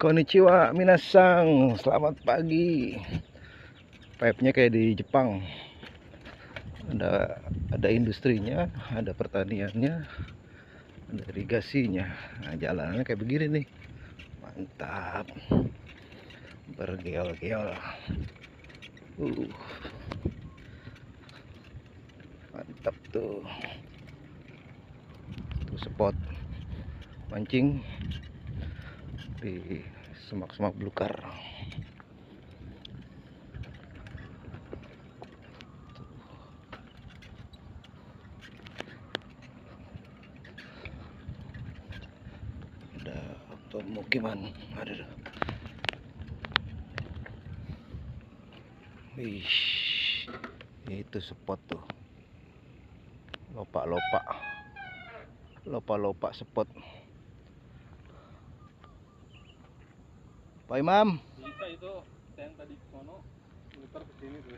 Konnichiwa minasang, selamat pagi. Pipe-nya kayak di Jepang. Ada industrinya, ada pertaniannya, ada irigasinya. Nah, jalanannya kayak begini nih. Mantap. Bergeol-geol. Mantap tuh. Tuh spot mancing di semak-semak belukar. Ada pemukiman, ada. Wih, itu spot tuh. Lopa spot. Pak Imam, Bisa itu yang tadi sono muter ke sini tuh.